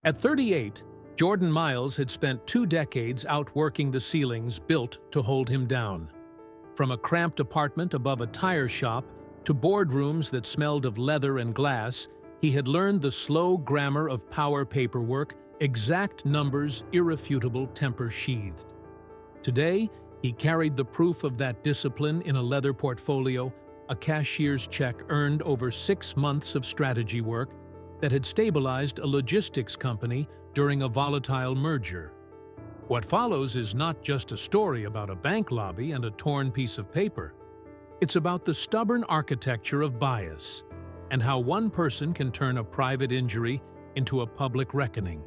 At 38, Jordan Miles had spent 2 decades outworking the ceilings built to hold him down. From a cramped apartment above a tire shop to boardrooms that smelled of leather and glass, he had learned the slow grammar of power paperwork, exact numbers, irrefutable temper sheathed. Today, he carried the proof of that discipline in a leather portfolio, a cashier's check earned over 6 months of strategy work that had stabilized a logistics company during a volatile merger. What follows is not just a story about a bank lobby and a torn piece of paper. It's about the stubborn architecture of bias and how one person can turn a private injury into a public reckoning.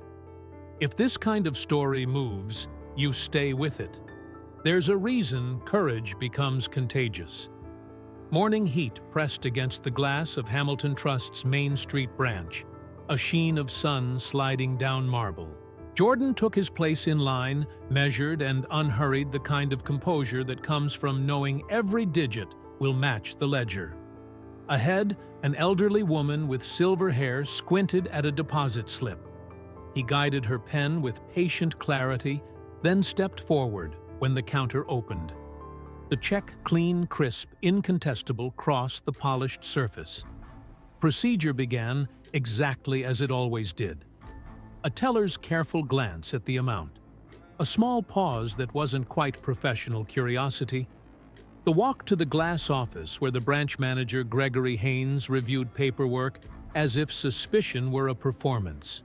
If this kind of story moves, you stay with it. There's a reason courage becomes contagious. Morning heat pressed against the glass of Hamilton Trust's Main Street branch, a sheen of sun sliding down marble. Jordan took his place in line, measured and unhurried, the kind of composure that comes from knowing every digit will match the ledger. Ahead, an elderly woman with silver hair squinted at a deposit slip. He guided her pen with patient clarity, then stepped forward when the counter opened. The check, clean, crisp, incontestable, crossed the polished surface. Procedure began exactly as it always did. A teller's careful glance at the amount. A small pause that wasn't quite professional curiosity. The walk to the glass office where the branch manager, Gregory Haynes, reviewed paperwork as if suspicion were a performance.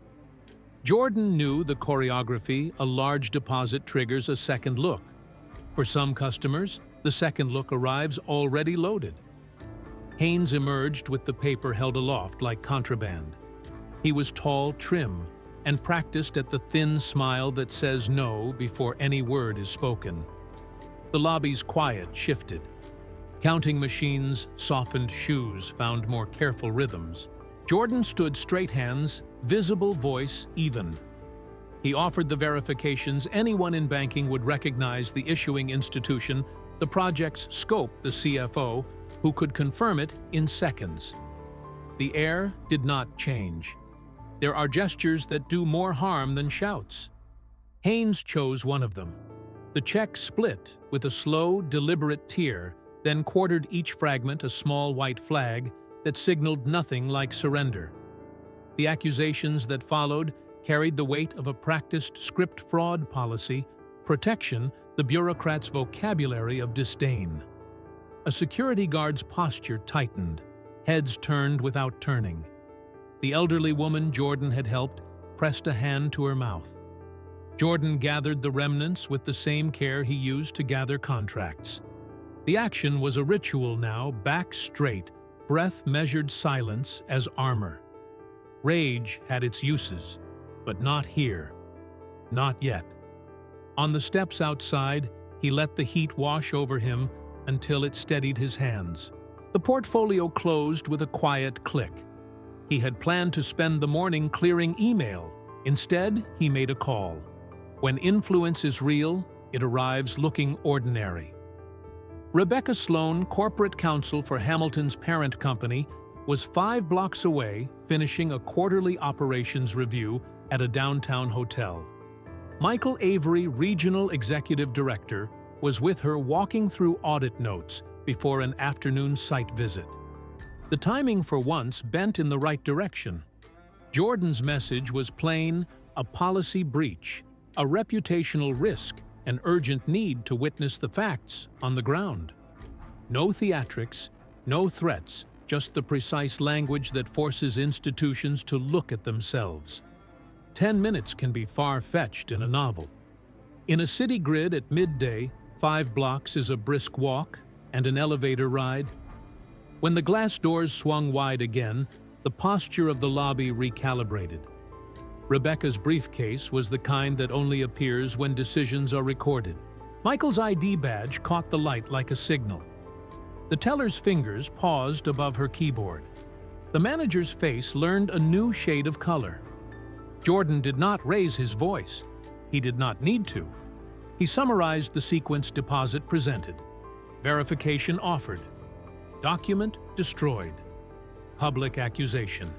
Jordan knew the choreography. A large deposit triggers a second look. For some customers, the second look arrives already loaded. Haynes emerged with the paper held aloft like contraband. He was tall, trim, and practiced at the thin smile that says no before any word is spoken. The lobby's quiet shifted. Counting machines, softened shoes found more careful rhythms. Jordan stood straight, hands, visible, voice even. He offered the verifications anyone in banking would recognize: the issuing institution, the project's scope, the CFO, who could confirm it in seconds. The air did not change. There are gestures that do more harm than shouts. Haynes chose one of them. The check split with a slow, deliberate tear, then quartered each fragment a small white flag that signaled nothing like surrender. The accusations that followed carried the weight of a practiced script fraud policy, protection, the bureaucrat's vocabulary of disdain. A security guard's posture tightened, heads turned without turning. The elderly woman Jordan had helped pressed a hand to her mouth. Jordan gathered the remnants with the same care he used to gather contracts. The action was a ritual now, back straight, breath measured, silence as armor. Rage had its uses, but not here. Not yet. On the steps outside, he let the heat wash over him until it steadied his hands. The portfolio closed with a quiet click. He had planned to spend the morning clearing email. Instead, he made a call. When influence is real, it arrives looking ordinary. Rebecca Sloan, corporate counsel for Hamilton's parent company, was 5 blocks away, finishing a quarterly operations review at a downtown hotel. Michael Avery, regional executive director, was with her, walking through audit notes before an afternoon site visit. The timing for once bent in the right direction. Jordan's message was plain: a policy breach, a reputational risk, an urgent need to witness the facts on the ground. No theatrics, no threats, just the precise language that forces institutions to look at themselves. 10 minutes can be far-fetched in a novel. In a city grid at midday, 5 blocks is a brisk walk and an elevator ride. When the glass doors swung wide again, the posture of the lobby recalibrated. Rebecca's briefcase was the kind that only appears when decisions are recorded. Michael's ID badge caught the light like a signal. The teller's fingers paused above her keyboard. The manager's face learned a new shade of color. Jordan did not raise his voice. He did not need to. He summarized the sequence: deposit presented, verification offered, document destroyed, public accusation.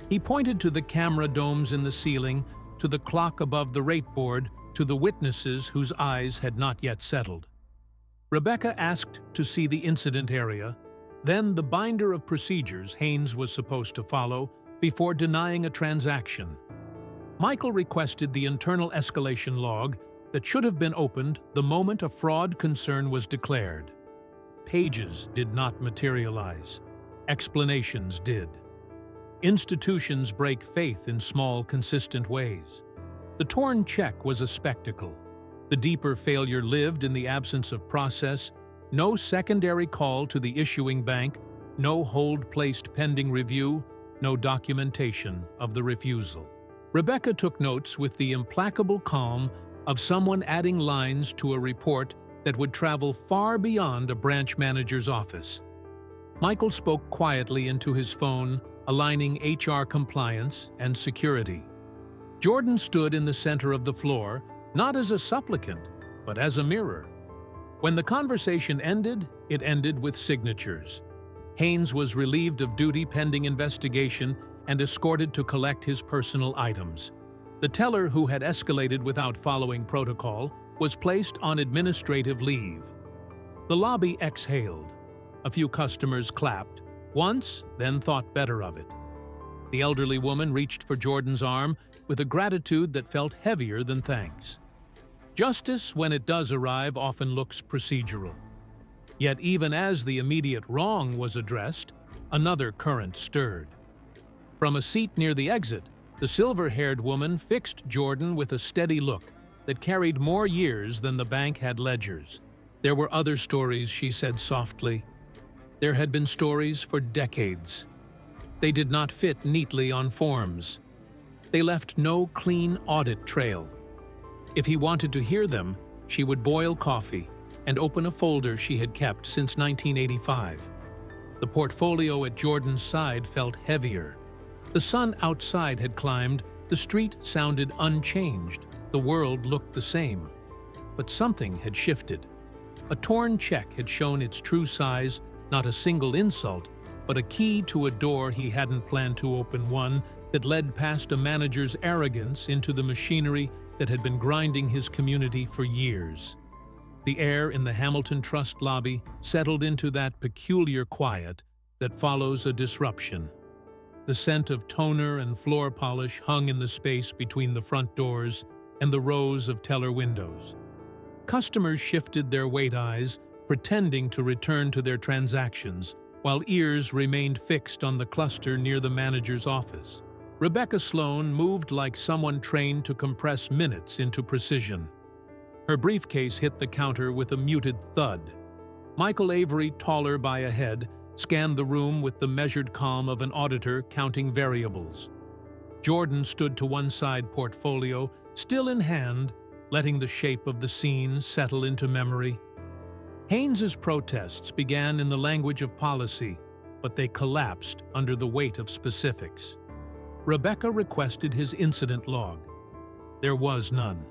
He pointed to the camera domes in the ceiling, to the clock above the rate board, to the witnesses whose eyes had not yet settled. Rebecca asked to see the incident area, then the binder of procedures Haynes was supposed to follow before denying a transaction. Michael requested the internal escalation log that should have been opened the moment a fraud concern was declared. Pages did not materialize. Explanations did. Institutions break faith in small, consistent ways. The torn check was a spectacle. The deeper failure lived in the absence of process, no secondary call to the issuing bank, no hold placed pending review, no documentation of the refusal. Rebecca took notes with the implacable calm of someone adding lines to a report that would travel far beyond a branch manager's office. Michael spoke quietly into his phone, aligning HR compliance and security. Jordan stood in the center of the floor, not as a supplicant, but as a mirror. When the conversation ended, it ended with signatures. Haynes was relieved of duty pending investigation and escorted to collect his personal items. The teller, who had escalated without following protocol, was placed on administrative leave. The lobby exhaled. A few customers clapped, once, then thought better of it. The elderly woman reached for Jordan's arm with a gratitude that felt heavier than thanks. Justice, when it does arrive, often looks procedural. Yet even as the immediate wrong was addressed, another current stirred. From a seat near the exit, the silver-haired woman fixed Jordan with a steady look that carried more years than the bank had ledgers. There were other stories, she said softly. There had been stories for decades. They did not fit neatly on forms. They left no clean audit trail. If he wanted to hear them, she would boil coffee and open a folder she had kept since 1985. The portfolio at Jordan's side felt heavier. The sun outside had climbed, the street sounded unchanged, the world looked the same. But something had shifted. A torn check had shown its true size, not a single insult, but a key to a door he hadn't planned to open, one that led past a manager's arrogance into the machinery that had been grinding his community for years. The air in the Hamilton Trust lobby settled into that peculiar quiet that follows a disruption. The scent of toner and floor polish hung in the space between the front doors and the rows of teller windows. Customers shifted their wait eyes, pretending to return to their transactions, while ears remained fixed on the cluster near the manager's office. Rebecca Sloan moved like someone trained to compress minutes into precision. Her briefcase hit the counter with a muted thud. Michael Avery, taller by a head, scanned the room with the measured calm of an auditor counting variables. Jordan stood to one side, portfolio still in hand, letting the shape of the scene settle into memory. Haynes's protests began in the language of policy, but they collapsed under the weight of specifics. Rebecca requested his incident log. There was none.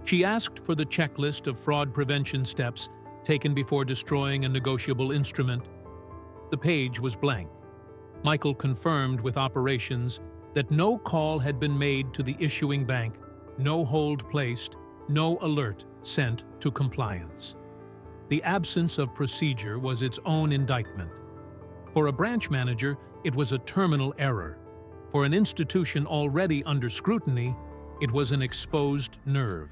She asked for the checklist of fraud prevention steps taken before destroying a negotiable instrument. The page was blank. Michael confirmed with operations that no call had been made to the issuing bank, no hold placed, no alert sent to compliance. The absence of procedure was its own indictment. For a branch manager, it was a terminal error. For an institution already under scrutiny, it was an exposed nerve.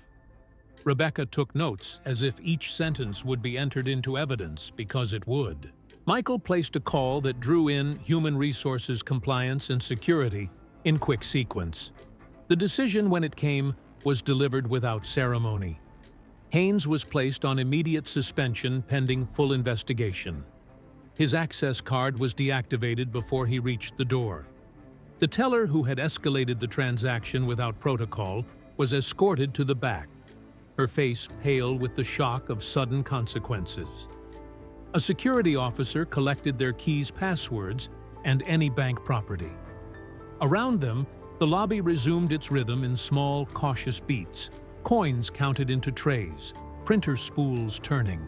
Rebecca took notes as if each sentence would be entered into evidence, because it would. Michael placed a call that drew in human resources compliance and security in quick sequence. The decision, when it came, was delivered without ceremony. Haynes was placed on immediate suspension pending full investigation. His access card was deactivated before he reached the door. The teller, who had escalated the transaction without protocol, was escorted to the back, her face pale with the shock of sudden consequences. A security officer collected their keys, passwords, and any bank property. Around them, the lobby resumed its rhythm in small, cautious beats, coins counted into trays, printer spools turning.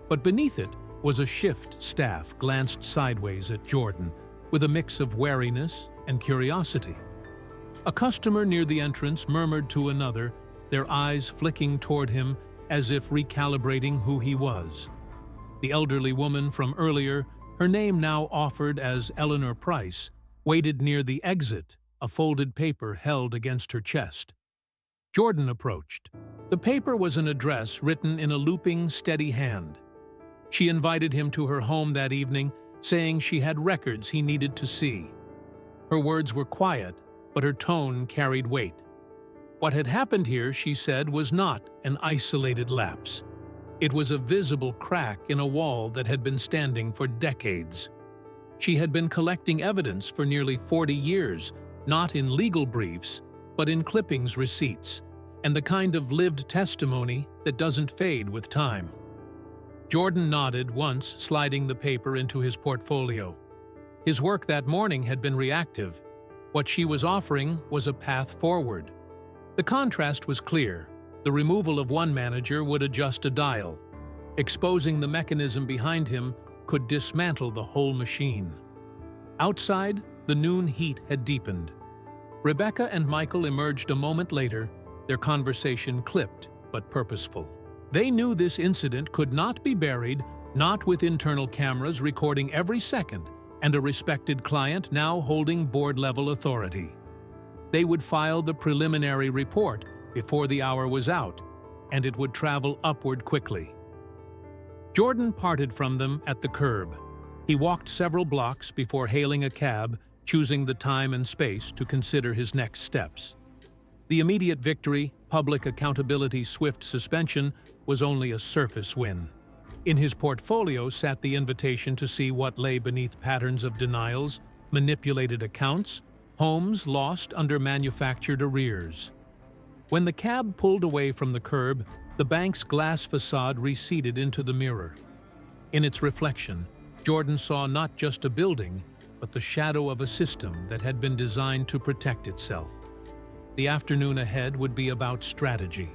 But beneath it was a shift staff glanced sideways at Jordan with a mix of wariness and curiosity. A customer near the entrance murmured to another, their eyes flicking toward him as if recalibrating who he was. The elderly woman from earlier, her name now offered as Eleanor Price, waited near the exit, a folded paper held against her chest. Jordan approached. The paper was an address written in a looping, steady hand. She invited him to her home that evening, saying she had records he needed to see. Her words were quiet, but her tone carried weight. What had happened here, she said, was not an isolated lapse. It was a visible crack in a wall that had been standing for decades. She had been collecting evidence for nearly 40 years, not in legal briefs, but in clippings receipts, and the kind of lived testimony that doesn't fade with time. Jordan nodded once, sliding the paper into his portfolio. His work that morning had been reactive. What she was offering was a path forward. The contrast was clear. The removal of one manager would adjust a dial. Exposing the mechanism behind him could dismantle the whole machine. Outside, the noon heat had deepened. Rebecca and Michael emerged a moment later, their conversation clipped but purposeful. They knew this incident could not be buried, not with internal cameras recording every second and a respected client now holding board-level authority. They would file the preliminary report before the hour was out, and it would travel upward quickly. Jordan parted from them at the curb. He walked several blocks before hailing a cab, choosing the time and space to consider his next steps. The immediate victory, public accountability, swift suspension, was only a surface win. In his portfolio sat the invitation to see what lay beneath patterns of denials, manipulated accounts, homes lost under manufactured arrears. When the cab pulled away from the curb, the bank's glass facade receded into the mirror. In its reflection, Jordan saw not just a building, but the shadow of a system that had been designed to protect itself. The afternoon ahead would be about strategy.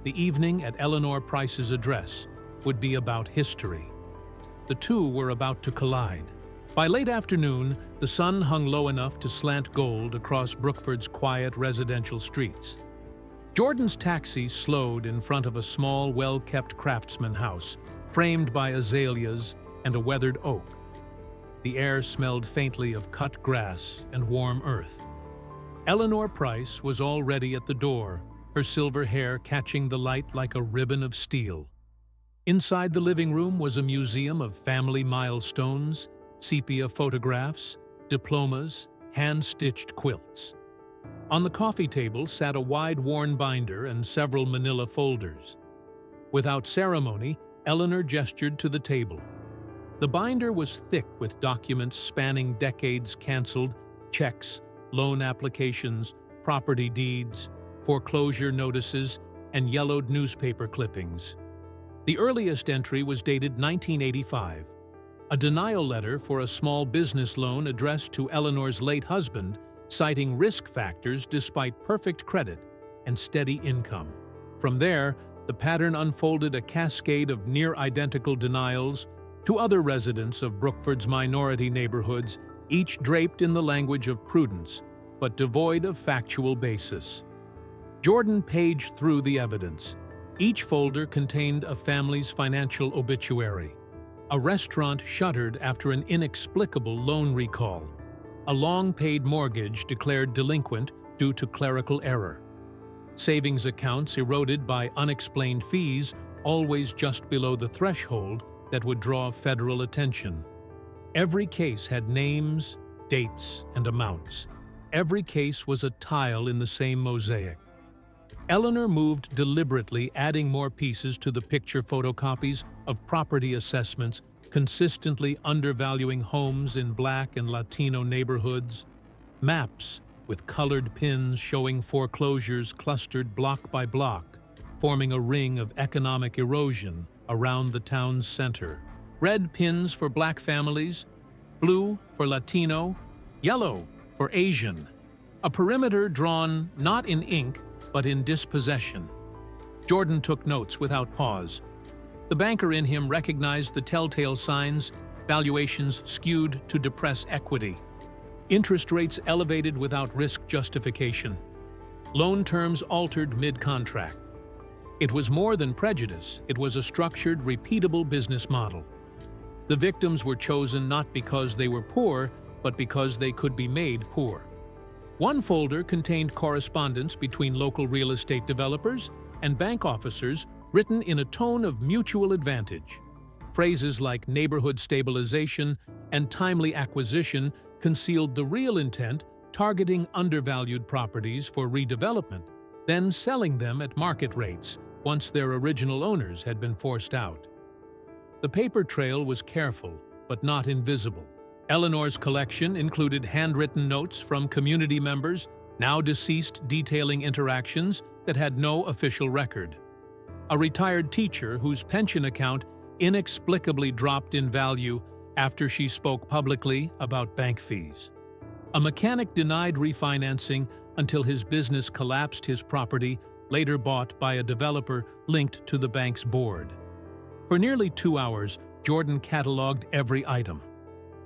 The evening at Eleanor Price's address would be about history. The two were about to collide. By late afternoon, the sun hung low enough to slant gold across Brookford's quiet residential streets. Jordan's taxi slowed in front of a small, well-kept craftsman house, framed by azaleas and a weathered oak. The air smelled faintly of cut grass and warm earth. Eleanor Price was already at the door, her silver hair catching the light like a ribbon of steel. Inside the living room was a museum of family milestones, sepia photographs, diplomas, hand-stitched quilts. On the coffee table sat a wide-worn binder and several manila folders. Without ceremony, Eleanor gestured to the table. The binder was thick with documents spanning decades, canceled, checks, loan applications, property deeds, foreclosure notices, and yellowed newspaper clippings. The earliest entry was dated 1985. A denial letter for a small business loan addressed to Eleanor's late husband, citing risk factors despite perfect credit and steady income. From there, the pattern unfolded a cascade of near-identical denials to other residents of Brookford's minority neighborhoods, each draped in the language of prudence, but devoid of factual basis. Jordan paged through the evidence. Each folder contained a family's financial obituary. A restaurant shuttered after an inexplicable loan recall. A long-paid mortgage declared delinquent due to clerical error. Savings accounts eroded by unexplained fees, always just below the threshold that would draw federal attention. Every case had names, dates, and amounts. Every case was a tile in the same mosaic. Eleanor moved deliberately, adding more pieces to the picture photocopies of property assessments, consistently undervaluing homes in Black and Latino neighborhoods, maps with colored pins showing foreclosures clustered block by block, forming a ring of economic erosion around the town's center. Red pins for Black families, blue for Latino, yellow for Asian. A perimeter drawn not in ink, but in dispossession. Jordan took notes without pause. The banker in him recognized the telltale signs, valuations skewed to depress equity. Interest rates elevated without risk justification. Loan terms altered mid-contract. It was more than prejudice, it was a structured, repeatable business model. The victims were chosen not because they were poor, but because they could be made poor. One folder contained correspondence between local real estate developers and bank officers written in a tone of mutual advantage. Phrases like neighborhood stabilization and timely acquisition concealed the real intent, targeting undervalued properties for redevelopment, then selling them at market rates once their original owners had been forced out. The paper trail was careful, but not invisible. Eleanor's collection included handwritten notes from community members, now deceased, detailing interactions that had no official record. A retired teacher whose pension account inexplicably dropped in value after she spoke publicly about bank fees. A mechanic denied refinancing until his business collapsed, his property later bought by a developer linked to the bank's board. For nearly 2 hours, Jordan cataloged every item.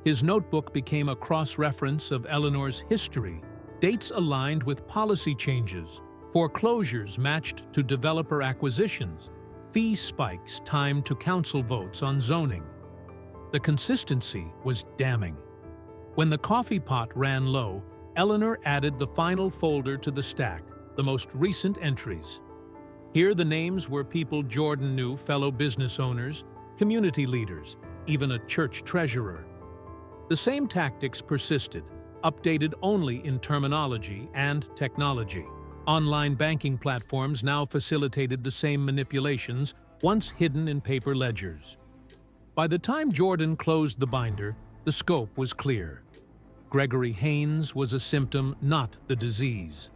His notebook became a cross-reference of Eleanor's history, dates aligned with policy changes, foreclosures matched to developer acquisitions, fee spikes timed to council votes on zoning. The consistency was damning. When the coffee pot ran low, Eleanor added the final folder to the stack, the most recent entries. Here the names were people Jordan knew, fellow business owners, community leaders, even a church treasurer. The same tactics persisted, updated only in terminology and technology. Online banking platforms now facilitated the same manipulations, once hidden in paper ledgers. By the time Jordan closed the binder, the scope was clear. Gregory Haynes was a symptom, not the disease.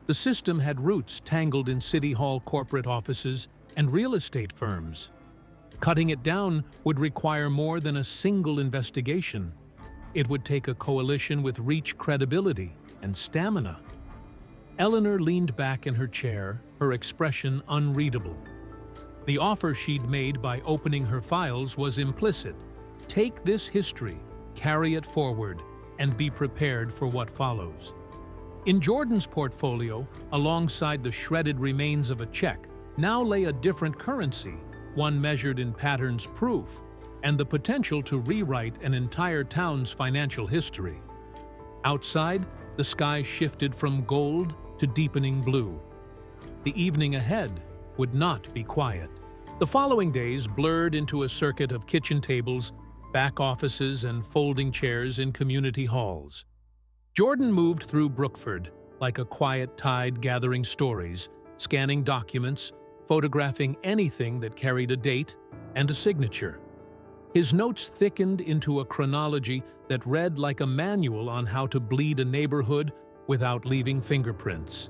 The system had roots tangled in City Hall corporate offices and real estate firms. Cutting it down would require more than a single investigation. It would take a coalition with reach, credibility, and stamina. Eleanor leaned back in her chair, her expression unreadable. The offer she'd made by opening her files was implicit. Take this history, carry it forward, and be prepared for what follows. In Jordan's portfolio, alongside the shredded remains of a check, now lay a different currency, one measured in patterns proof, and the potential to rewrite an entire town's financial history. Outside, the sky shifted from gold to deepening blue. The evening ahead would not be quiet. The following days blurred into a circuit of kitchen tables, back offices, and folding chairs in community halls. Jordan moved through Brookford like a quiet tide, gathering stories, scanning documents, photographing anything that carried a date and a signature. His notes thickened into a chronology that read like a manual on how to bleed a neighborhood without leaving fingerprints.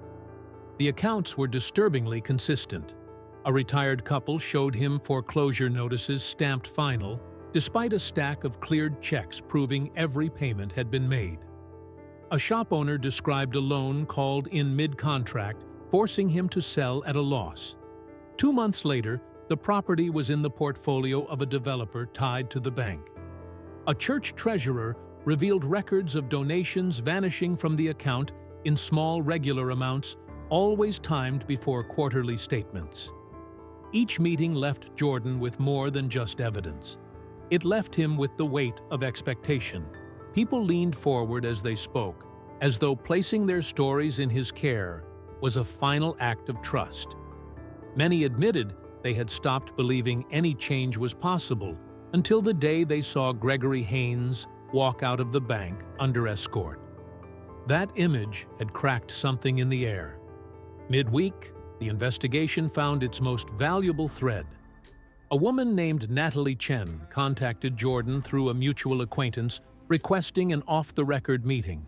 The accounts were disturbingly consistent. A retired couple showed him foreclosure notices stamped final, despite a stack of cleared checks proving every payment had been made. A shop owner described a loan called in mid-contract, forcing him to sell at a loss. 2 months later, the property was in the portfolio of a developer tied to the bank. A church treasurer revealed records of donations vanishing from the account in small, regular amounts, always timed before quarterly statements. Each meeting left Jordan with more than just evidence. It left him with the weight of expectation. People leaned forward as they spoke, as though placing their stories in his care was a final act of trust. Many admitted they had stopped believing any change was possible until the day they saw Gregory Haynes walk out of the bank under escort. That image had cracked something in the air. Midweek, the investigation found its most valuable thread. A woman named Natalie Chen contacted Jordan through a mutual acquaintance, requesting an off-the-record meeting.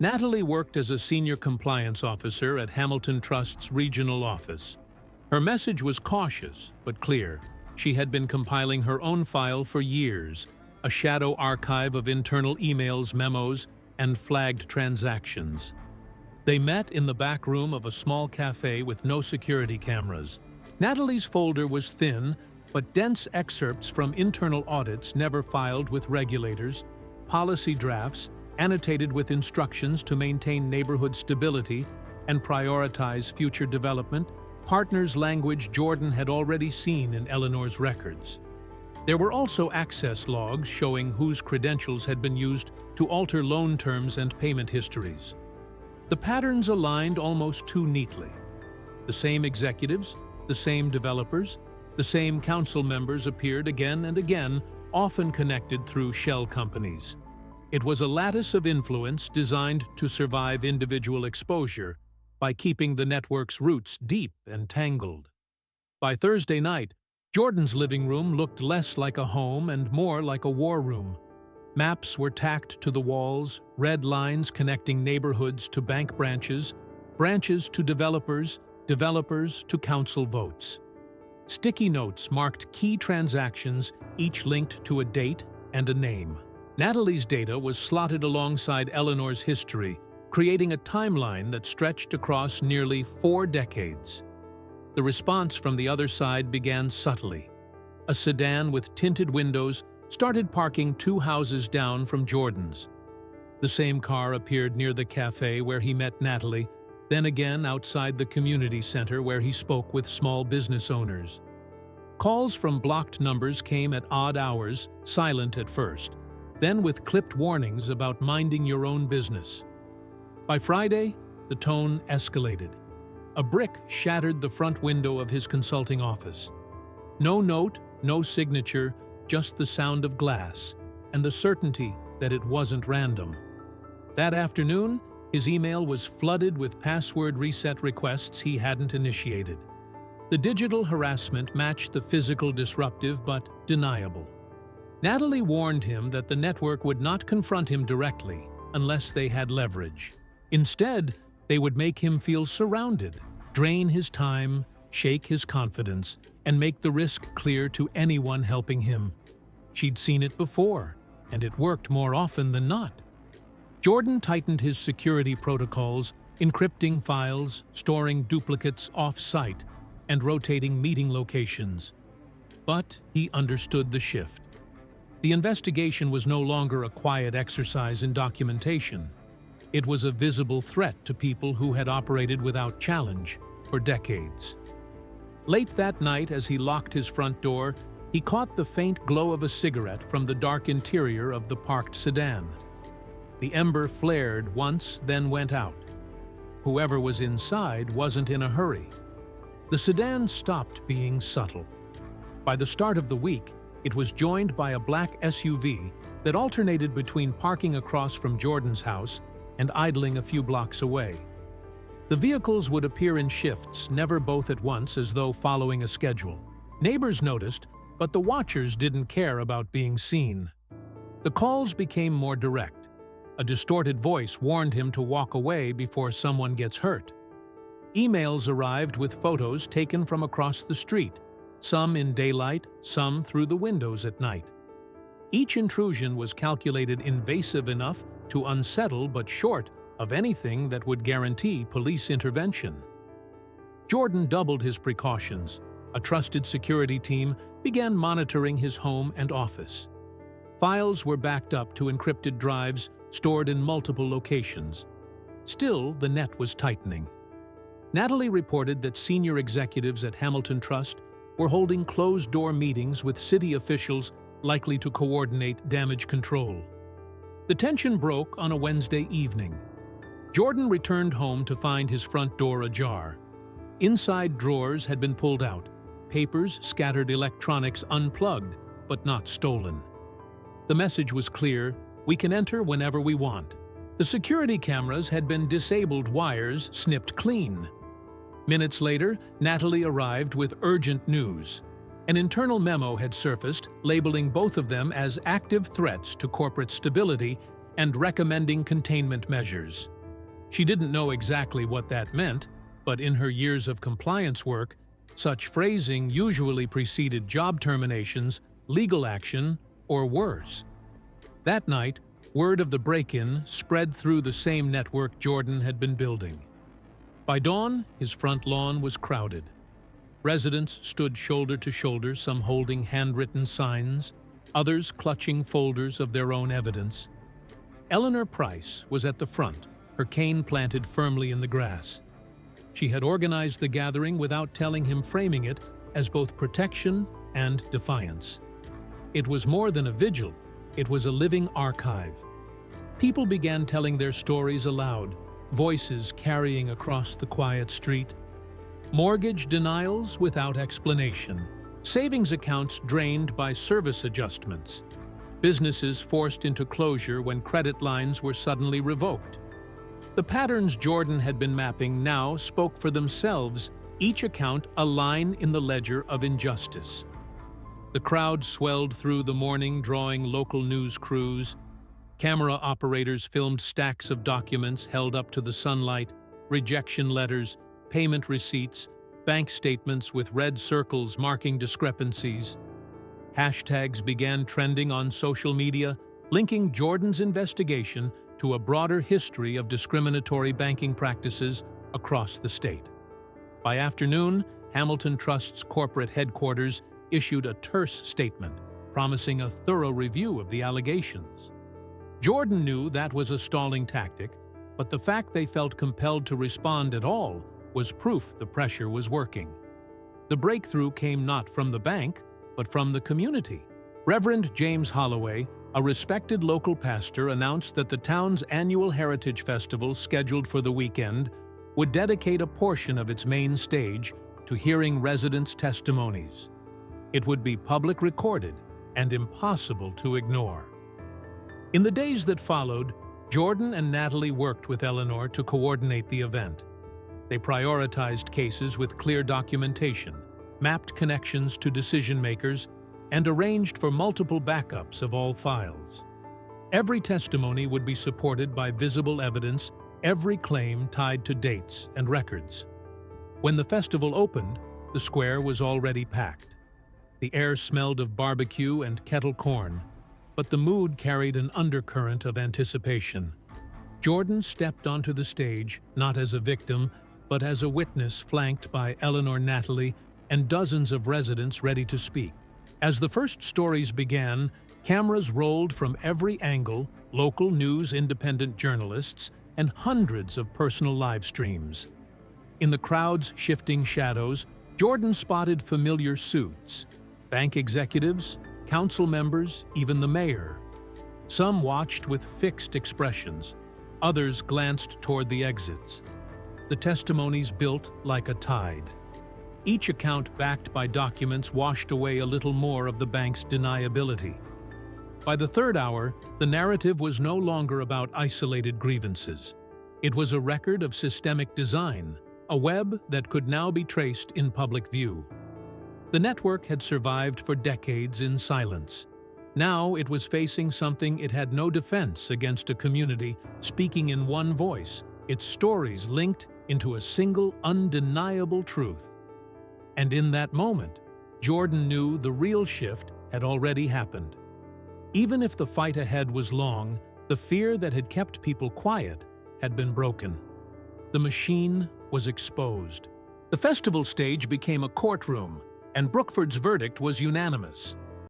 Natalie worked as a senior compliance officer at Hamilton Trust's regional office. Her message was cautious but clear. She had been compiling her own file for years, a shadow archive of internal emails, memos, and flagged transactions. They met in the back room of a small cafe with no security cameras. Natalie's folder was thin, but dense excerpts from internal audits never filed with regulators, policy drafts, annotated with instructions to maintain neighborhood stability and prioritize future development, partners language Jordan had already seen in Eleanor's records. There were also access logs showing whose credentials had been used to alter loan terms and payment histories. The patterns aligned almost too neatly. The same executives, the same developers, the same council members appeared again and again, often connected through shell companies. It was a lattice of influence designed to survive individual exposure by keeping the network's roots deep and tangled. By Thursday night, Jordan's living room looked less like a home and more like a war room. Maps were tacked to the walls, red lines connecting neighborhoods to bank branches, branches to developers, developers to council votes. Sticky notes marked key transactions, each linked to a date and a name. Natalie's data was slotted alongside Eleanor's history, creating a timeline that stretched across nearly 4 decades. The response from the other side began subtly. A sedan with tinted windows started parking 2 houses down from Jordan's. The same car appeared near the cafe where he met Natalie, then again outside the community center where he spoke with small business owners. Calls from blocked numbers came at odd hours, silent at first, then with clipped warnings about minding your own business. By Friday, the tone escalated. A brick shattered the front window of his consulting office. No note, no signature, just the sound of glass, and the certainty that it wasn't random. That afternoon, his email was flooded with password reset requests he hadn't initiated. The digital harassment matched the physical disruptive but deniable. Natalie warned him that the network would not confront him directly unless they had leverage. Instead, they would make him feel surrounded, drain his time, shake his confidence, and make the risk clear to anyone helping him. She'd seen it before, and it worked more often than not. Jordan tightened his security protocols, encrypting files, storing duplicates off-site, and rotating meeting locations. But he understood the shift. The investigation was no longer a quiet exercise in documentation. It was a visible threat to people who had operated without challenge for decades. Late that night, as he locked his front door, he caught the faint glow of a cigarette from the dark interior of the parked sedan. The ember flared once, then went out. Whoever was inside wasn't in a hurry. The sedan stopped being subtle. By the start of the week, it was joined by a black SUV that alternated between parking across from Jordan's house and idling a few blocks away. The vehicles would appear in shifts, never both at once, as though following a schedule. Neighbors noticed, but the watchers didn't care about being seen. The calls became more direct. A distorted voice warned him to walk away before someone gets hurt. Emails arrived with photos taken from across the street, some in daylight, some through the windows at night. Each intrusion was calculated invasive enough to unsettle but short of anything that would guarantee police intervention. Jordan doubled his precautions. A trusted security team began monitoring his home and office. Files were backed up to encrypted drives stored in multiple locations. Still, the net was tightening. Natalie reported that senior executives at Hamilton Trust were holding closed-door meetings with city officials likely to coordinate damage control. The tension broke on a Wednesday evening. Jordan returned home to find his front door ajar. Inside drawers had been pulled out, papers, scattered electronics unplugged, but not stolen. The message was clear: we can enter whenever we want. The security cameras had been disabled, wires snipped clean. Minutes later, Natalie arrived with urgent news. An internal memo had surfaced, labeling both of them as active threats to corporate stability and recommending containment measures. She didn't know exactly what that meant, but in her years of compliance work, such phrasing usually preceded job terminations, legal action, or worse. That night, word of the break-in spread through the same network Jordan had been building. By dawn, his front lawn was crowded. Residents stood shoulder to shoulder, some holding handwritten signs, others clutching folders of their own evidence. Eleanor Price was at the front, her cane planted firmly in the grass. She had organized the gathering without telling him, framing it as both protection and defiance. It was more than a vigil, it was a living archive. People began telling their stories aloud, voices carrying across the quiet street. Mortgage denials without explanation. Savings accounts drained by service adjustments. Businesses forced into closure when credit lines were suddenly revoked. The patterns Jordan had been mapping now spoke for themselves, each account a line in the ledger of injustice. The crowd swelled through the morning, drawing local news crews. Camera operators filmed stacks of documents held up to the sunlight, rejection letters, payment receipts, bank statements with red circles marking discrepancies. Hashtags began trending on social media, linking Jordan's investigation to a broader history of discriminatory banking practices across the state. By afternoon, Hamilton Trust's corporate headquarters issued a terse statement, promising a thorough review of the allegations. Jordan knew that was a stalling tactic, but the fact they felt compelled to respond at all was proof the pressure was working. The breakthrough came not from the bank, but from the community. Reverend James Holloway, a respected local pastor, announced that the town's annual Heritage Festival, scheduled for the weekend, would dedicate a portion of its main stage to hearing residents' testimonies. It would be public recorded and impossible to ignore. In the days that followed, Jordan and Natalie worked with Eleanor to coordinate the event. They prioritized cases with clear documentation, mapped connections to decision-makers, and arranged for multiple backups of all files. Every testimony would be supported by visible evidence, every claim tied to dates and records. When the festival opened, the square was already packed. The air smelled of barbecue and kettle corn, but the mood carried an undercurrent of anticipation. Jordan stepped onto the stage, not as a victim, but as a witness, flanked by Eleanor, Natalie, and dozens of residents ready to speak. As the first stories began, cameras rolled from every angle, local news, independent journalists, and hundreds of personal live streams. In the crowd's shifting shadows, Jordan spotted familiar suits: bank executives, council members, even the mayor. Some watched with fixed expressions, others glanced toward the exits. The testimonies built like a tide. Each account, backed by documents, washed away a little more of the bank's deniability. By the third hour, the narrative was no longer about isolated grievances. It was a record of systemic design, a web that could now be traced in public view. The network had survived for decades in silence. Now it was facing something it had no defense against: a community speaking in one voice, its stories linked into a single undeniable truth. And in that moment, Jordan knew the real shift had already happened. Even if the fight ahead was long, the fear that had kept people quiet had been broken. The machine was exposed. The festival stage became a courtroom, and Brookford's verdict was unanimous.